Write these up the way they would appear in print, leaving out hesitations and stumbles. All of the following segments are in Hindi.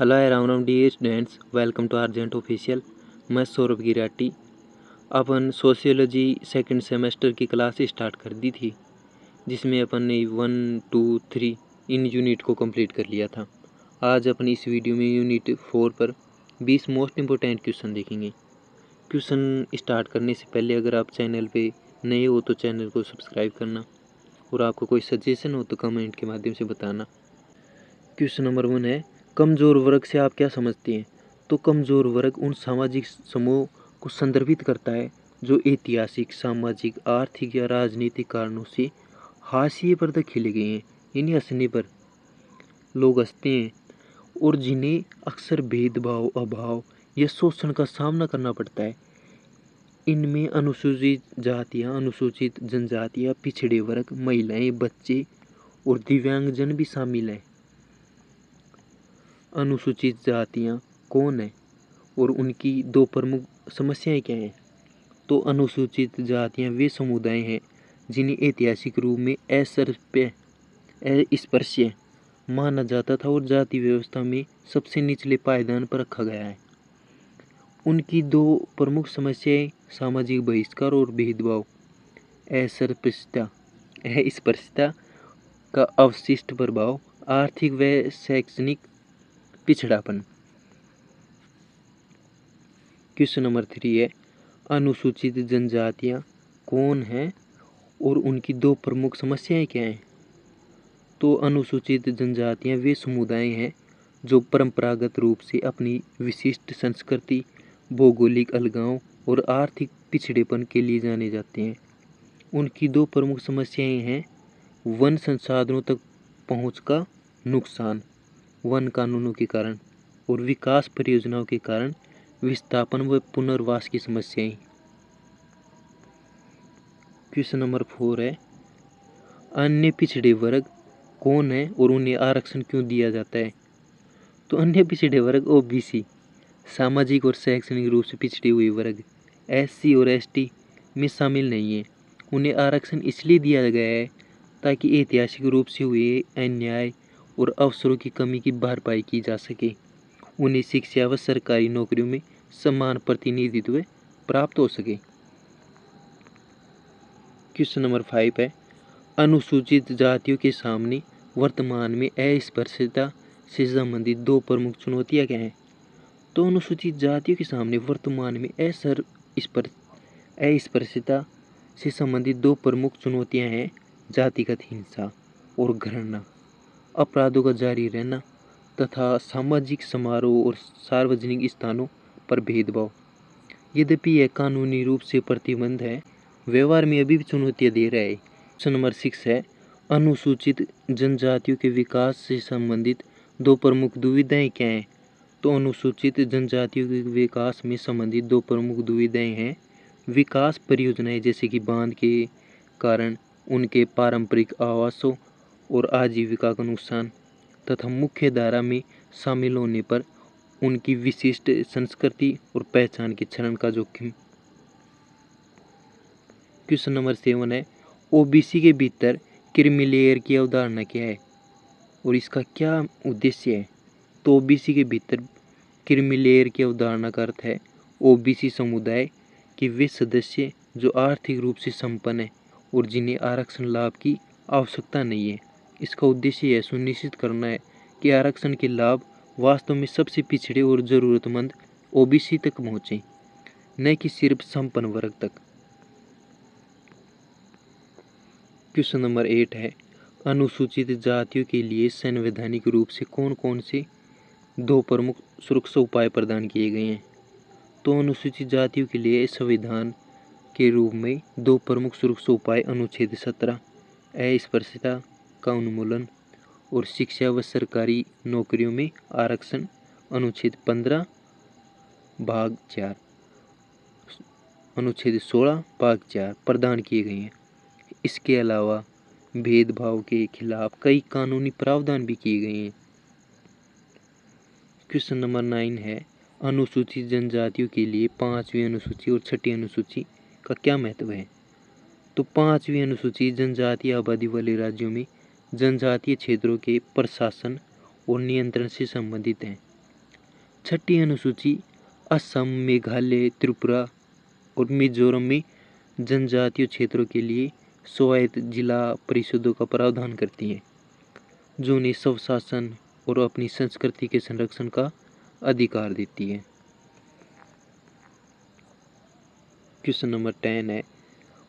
हेलो राम dear students, welcome to urgent official. मैं सौरभ गिराटी। अपन सोशियोलॉजी सेकंड सेमेस्टर की क्लास स्टार्ट कर दी थी, जिसमें अपन ने 1, 2, 3 इन यूनिट को कंप्लीट कर लिया था। आज अपन इस वीडियो में यूनिट 4 पर 20 मोस्ट इम्पोर्टेंट क्वेश्चन देखेंगे। क्वेश्चन स्टार्ट करने से पहले अगर आप चैनल पे नए हो तो चैनल को सब्सक्राइब करना, और आपको कोई सजेशन हो तो कमेंट के माध्यम से बताना। क्वेश्चन नंबर 1 है, कमज़ोर वर्ग से आप क्या समझते हैं? तो कमज़ोर वर्ग उन सामाजिक समूह को संदर्भित करता है जो ऐतिहासिक, सामाजिक, आर्थिक या राजनीतिक कारणों से हाशिए पर तक खिले गए हैं। इन्हें हंसने पर लोग हंसते हैं और जिन्हें अक्सर भेदभाव, अभाव या शोषण का सामना करना पड़ता है। इनमें अनुसूचित जातियाँ, अनुसूचित जनजातियाँ, पिछड़े वर्ग, महिलाएं, बच्चे और दिव्यांगजन भी शामिल हैं। अनुसूचित जातियाँ कौन है और उनकी दो प्रमुख समस्याएं क्या हैं? तो अनुसूचित जातियाँ वे समुदाय हैं जिन्हें ऐतिहासिक रूप में अस्पृश्य माना जाता था और जाति व्यवस्था में सबसे निचले पायदान पर रखा गया है। उनकी दो प्रमुख समस्याएं सामाजिक बहिष्कार और भेदभाव। अस्पृश्यता का अवशिष्ट प्रभाव, आर्थिक व शैक्षणिक पिछड़ापन। क्वेश्चन नंबर 3 है, अनुसूचित जनजातियाँ कौन हैं और उनकी दो प्रमुख समस्याएं क्या हैं? तो अनुसूचित जनजातियाँ वे समुदाय हैं जो परंपरागत रूप से अपनी विशिष्ट संस्कृति, भौगोलिक अलगाव और आर्थिक पिछड़ेपन के लिए जाने जाते हैं। उनकी दो प्रमुख समस्याएं हैं वन संसाधनों तक पहुँच का नुकसान, वन कानूनों के कारण, और विकास परियोजनाओं के कारण विस्थापन व पुनर्वास की समस्याएं। क्वेश्चन नंबर 4 है, अन्य पिछड़े वर्ग कौन है और उन्हें आरक्षण क्यों दिया जाता है? तो अन्य पिछड़े वर्ग ओबीसी, सामाजिक और शैक्षणिक रूप से पिछड़े हुए वर्ग, एससी और एसटी में शामिल नहीं है। उन्हें आरक्षण इसलिए दिया गया है ताकि ऐतिहासिक रूप से हुए अन्याय और अवसरों की कमी की भरपाई की जा सके। उन्हें शिक्षा व सरकारी नौकरियों में समान प्रतिनिधित्व प्राप्त हो सके। क्वेश्चन नंबर 5 है, अनुसूचित जातियों के सामने वर्तमान में अस्पृश्यता से संबंधित दो प्रमुख चुनौतियां क्या हैं? तो अनुसूचित जातियों के सामने वर्तमान में अस्पृश्यता से संबंधित दो प्रमुख चुनौतियां हैं जातिगत हिंसा और घृणा, अपराधों का जारी रहना तथा सामाजिक समारोह और सार्वजनिक स्थानों पर भेदभाव। यद्यपि यह कानूनी रूप से प्रतिबंध है, व्यवहार में अभी भी चुनौतियाँ दे रहा है। क्वेश्चन नंबर 6 है, अनुसूचित जनजातियों के विकास से संबंधित दो प्रमुख दुविधाएं क्या हैं? तो अनुसूचित जनजातियों के विकास में संबंधित दो प्रमुख दुविधाएं हैं विकास परियोजनाएं, जैसे कि बांध के कारण उनके पारंपरिक आवासों और आजीविका का नुकसान, तथा मुख्य धारा में शामिल होने पर उनकी विशिष्ट संस्कृति और पहचान के क्षरण का जोखिम। क्वेश्चन नंबर 7 है, ओबीसी के भीतर क्रीमी लेयर की अवधारणा क्या है और इसका क्या उद्देश्य है? तो ओबीसी के भीतर क्रीमी लेयर की अवधारणा का अर्थ है ओबीसी समुदाय के वे सदस्य जो आर्थिक रूप से संपन्न है और जिन्हें आरक्षण लाभ की आवश्यकता नहीं है। इसका उद्देश्य यह सुनिश्चित करना है कि आरक्षण के लाभ वास्तव में सबसे पिछड़े और ज़रूरतमंद ओबीसी तक पहुँचे, न कि सिर्फ संपन्न वर्ग तक। क्वेश्चन नंबर 8 है, अनुसूचित जातियों के लिए संवैधानिक रूप से कौन कौन से दो प्रमुख सुरक्षा उपाय प्रदान किए गए हैं? तो अनुसूचित जातियों के लिए संविधान के रूप में दो प्रमुख सुरक्षा उपाय अनुच्छेद 17 अस्पृश्यता का उन्मूलन और शिक्षा व सरकारी नौकरियों में आरक्षण अनुच्छेद 15 भाग 4, अनुच्छेद 16 भाग 4 प्रदान किए गए हैं। इसके अलावा भेदभाव के खिलाफ कई कानूनी प्रावधान भी किए गए हैं। क्वेश्चन नंबर 9 है, अनुसूचित जनजातियों के लिए 5वीं अनुसूची और 6ठी अनुसूची का क्या महत्व है? तो 5वीं अनुसूची जनजातीय आबादी वाले राज्यों में जनजातीय क्षेत्रों के प्रशासन और नियंत्रण से संबंधित है। छठी अनुसूची असम, मेघालय, त्रिपुरा और मिजोरम में जनजातीय क्षेत्रों के लिए स्वायत्त जिला परिषदों का प्रावधान करती हैं, जो उन्हें स्वशासन और अपनी संस्कृति के संरक्षण का अधिकार देती है। क्वेश्चन नंबर 10 है,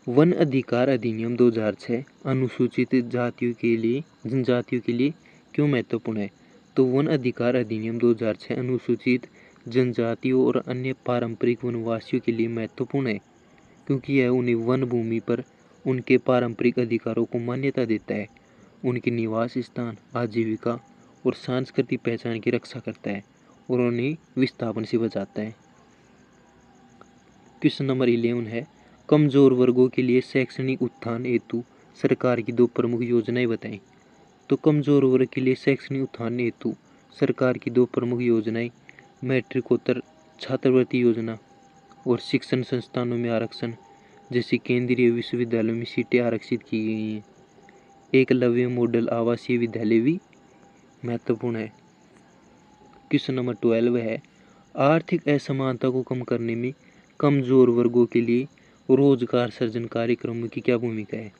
वन अधिकार अधिनियम 2006 अनुसूचित जनजातियों के लिए क्यों महत्वपूर्ण है? तो वन अधिकार अधिनियम 2006 अनुसूचित जनजातियों और अन्य पारंपरिक वनवासियों के लिए महत्वपूर्ण है, क्योंकि यह उन्हें वन भूमि पर उनके पारंपरिक अधिकारों को मान्यता देता है, उनके निवास स्थान, आजीविका और सांस्कृतिक पहचान की रक्षा करता है और उन्हें विस्थापन से बचाता है। क्वेश्चन नंबर 11 है, कमजोर वर्गों के लिए शैक्षणिक उत्थान हेतु सरकार की 2 प्रमुख योजनाएं बताएं। तो कमजोर वर्ग के लिए शैक्षणिक उत्थान हेतु सरकार की 2 प्रमुख योजनाएं मैट्रिकोत्तर छात्रवृत्ति योजना और शिक्षण संस्थानों में आरक्षण, जैसे केंद्रीय विश्वविद्यालयों में सीटें आरक्षित की गई हैं। एकलव्य मॉडल आवासीय विद्यालय भी महत्वपूर्ण है। क्वेश्चन नंबर 12 है, आर्थिक असमानता को कम करने में कमजोर वर्गों के लिए रोजगार सृजन कार्यक्रमों की क्या भूमिका है?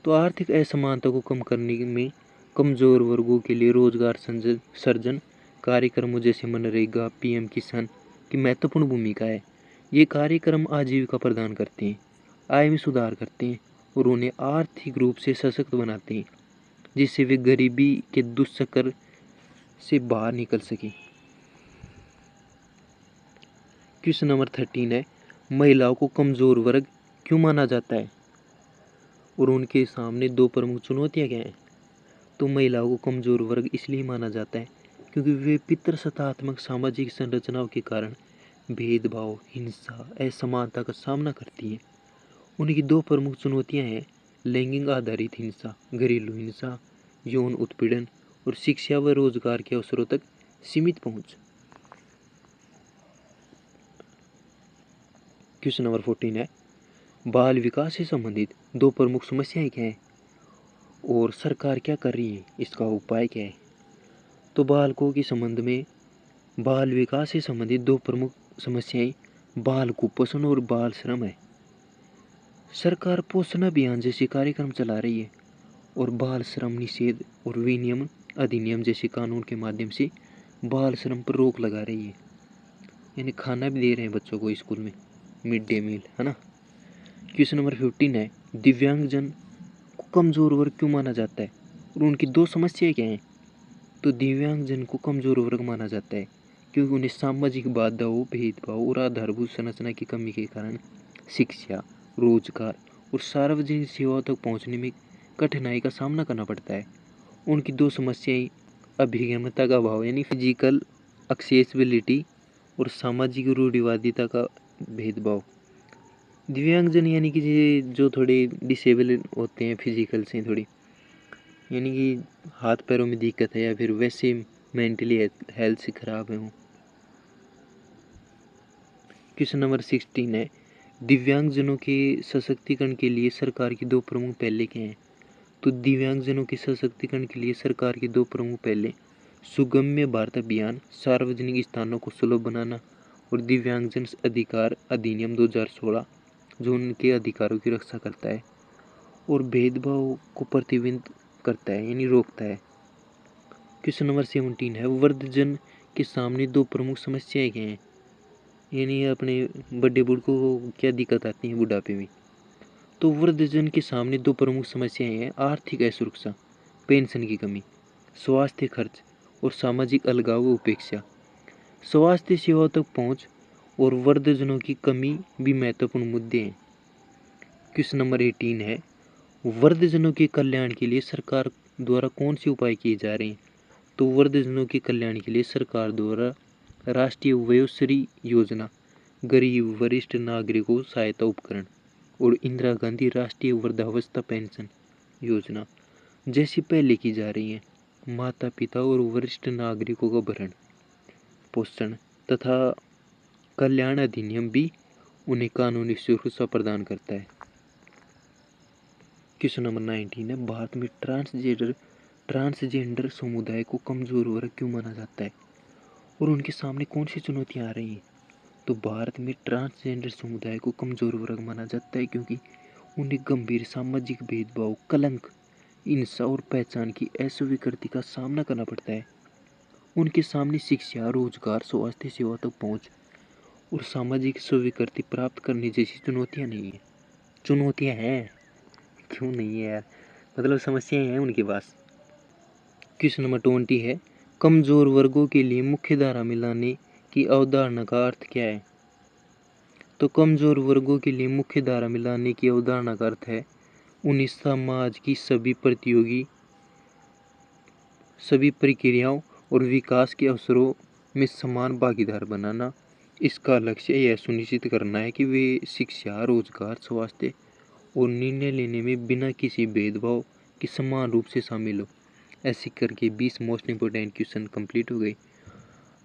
तो आर्थिक असमानता को कम करने में कमजोर वर्गों के लिए रोजगार सृजन कार्यक्रमों जैसे मनरेगा, पीएम किसान की महत्वपूर्ण भूमिका है। ये कार्यक्रम आजीविका प्रदान करते हैं, आय में सुधार करते हैं और उन्हें आर्थिक रूप से सशक्त बनाते हैं, जिससे वे गरीबी के दुष्चक्र से बाहर निकल सकें। क्वेश्चन नंबर 13 है, महिलाओं को कमजोर वर्ग क्यों माना जाता है और उनके सामने 2 प्रमुख चुनौतियां क्या हैं? तो महिलाओं को कमजोर वर्ग इसलिए माना जाता है क्योंकि वे पितृसत्तात्मक सामाजिक संरचनाओं के कारण भेदभाव, हिंसा, असमानता का सामना करती हैं। उनकी 2 प्रमुख चुनौतियां हैं लैंगिक आधारित हिंसा, घरेलू हिंसा, यौन उत्पीड़न और शिक्षा व रोजगार के अवसरों तक सीमित पहुंच। क्वेश्चन नंबर 14 है, बाल विकास से संबंधित 2 प्रमुख समस्याएं क्या हैं और सरकार क्या कर रही है, इसका उपाय क्या है? तो बालकों के संबंध में बाल विकास से संबंधित 2 प्रमुख समस्याएं बाल कुपोषण और बाल श्रम है। सरकार पोषण अभियान जैसे कार्यक्रम चला रही है और बाल श्रम निषेध और विनियमन अधिनियम जैसे कानून के माध्यम से बाल श्रम पर रोक लगा रही है, यानी खाना भी दे रहे हैं बच्चों को स्कूल में, मिड डे मील, है ना। क्वेश्चन नंबर 15 है, दिव्यांगजन को कमजोर वर्ग क्यों माना जाता है और उनकी 2 समस्याएं क्या हैं? तो दिव्यांगजन को कमजोर वर्ग माना जाता है क्योंकि उन्हें सामाजिक बाधाओं, भेदभाव और आधारभूत संरचना की कमी के कारण शिक्षा, रोजगार और सार्वजनिक सेवाओं तक पहुंचने में कठिनाई का सामना करना पड़ता है। उनकी 2 समस्याएं अभिगम्यता का अभाव यानी फिजिकल एक्सेसिबिलिटी और सामाजिक रूढ़िवादिता का भेदभाव। दिव्यांगजन यानी कि जो थोड़े डिसेबल होते हैं फिजिकल से, थोड़ी यानी कि हाथ पैरों में दिक्कत है या फिर वैसे मेंटली हेल्थ से खराब है वो। क्वेश्चन नंबर 16 है, दिव्यांगजनों के सशक्तिकरण के लिए सरकार की 2 प्रमुख पहलें क्या हैं? तो दिव्यांगजनों के सशक्तिकरण के लिए सरकार की 2 प्रमुख पहलें सुगम्य भारत अभियान, सार्वजनिक स्थानों को सुलभ बनाना और दिव्यांगजन अधिकार अधिनियम 2016 जो उनके अधिकारों की रक्षा करता है और भेदभाव को प्रतिबंधित करता है यानी रोकता है। क्वेश्चन नंबर 17 है, वृद्धजन के सामने 2 प्रमुख समस्याएं क्या हैं, यानी अपने बड़े बुढ़कों को क्या दिक्कत आती है बुढ़ापे में? तो वृद्धजन के सामने 2 प्रमुख समस्याएं हैं आर्थिक असुरक्षा, पेंशन की कमी, स्वास्थ्य खर्च और सामाजिक अलगाव व उपेक्षा। स्वास्थ्य सेवाओं तक पहुंच और वृद्धजनों की कमी भी महत्वपूर्ण मुद्दे हैं। क्वेश्चन नंबर 18 है, वृद्धजनों के कल्याण के लिए सरकार द्वारा कौन से उपाय किए जा रहे हैं? तो वृद्धजनों के कल्याण के लिए सरकार द्वारा राष्ट्रीय वयोश्री योजना, गरीब वरिष्ठ नागरिकों सहायता उपकरण और इंदिरा गांधी राष्ट्रीय वृद्धावस्था पेंशन योजना जैसी पहले की जा रही है। माता पिता और वरिष्ठ नागरिकों का भरण पोषण तथा कल्याण अधिनियम भी उन्हें कानूनी सुरक्षा प्रदान करता है। क्वेश्चन नंबर 19 है, भारत में ट्रांसजेंडर समुदाय को कमजोर वर्ग क्यों माना जाता है और उनके सामने कौन सी चुनौतियाँ आ रही हैं। तो भारत में ट्रांसजेंडर समुदाय को कमज़ोर वर्ग माना जाता है, क्योंकि उन्हें गंभीर सामाजिक भेदभाव, कलंक, हिंसा और पहचान की अस्वीकृति का सामना करना पड़ता है। उनके सामने शिक्षा, रोजगार, स्वास्थ्य सेवा तक पहुँच और सामाजिक स्वीकृति प्राप्त करने जैसी चुनौतियाँ नहीं है। चुनौतियाँ हैं, क्यों नहीं है यार, मतलब समस्याएं हैं उनके पास। क्वेश्चन नंबर 20 है, कमजोर वर्गों के लिए मुख्य धारा में लाने की अवधारणा का अर्थ क्या है। तो कमजोर वर्गों के लिए मुख्य धारा में लाने की अवधारणा का अर्थ है उन्हें समाज की सभी प्रक्रियाओं और विकास के अवसरों में समान भागीदार बनाना। इसका लक्ष्य यह सुनिश्चित करना है कि वे शिक्षा, रोजगार, स्वास्थ्य और निर्णय लेने में बिना किसी भेदभाव के समान रूप से शामिल हो। ऐसे करके 20 मोस्ट इंपॉर्टेंट क्वेश्चन कंप्लीट हो गए।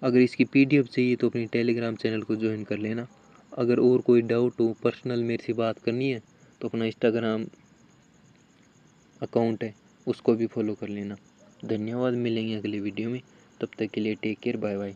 अगर इसकी PDF चाहिए तो अपने टेलीग्राम चैनल को ज्वाइन कर लेना। अगर और कोई डाउट हो, पर्सनल मेरे से बात करनी है, तो अपना इंस्टाग्राम अकाउंट है उसको भी फॉलो कर लेना। धन्यवाद, मिलेंगे अगले वीडियो में। तब तक के लिए टेक केयर, बाय बाय।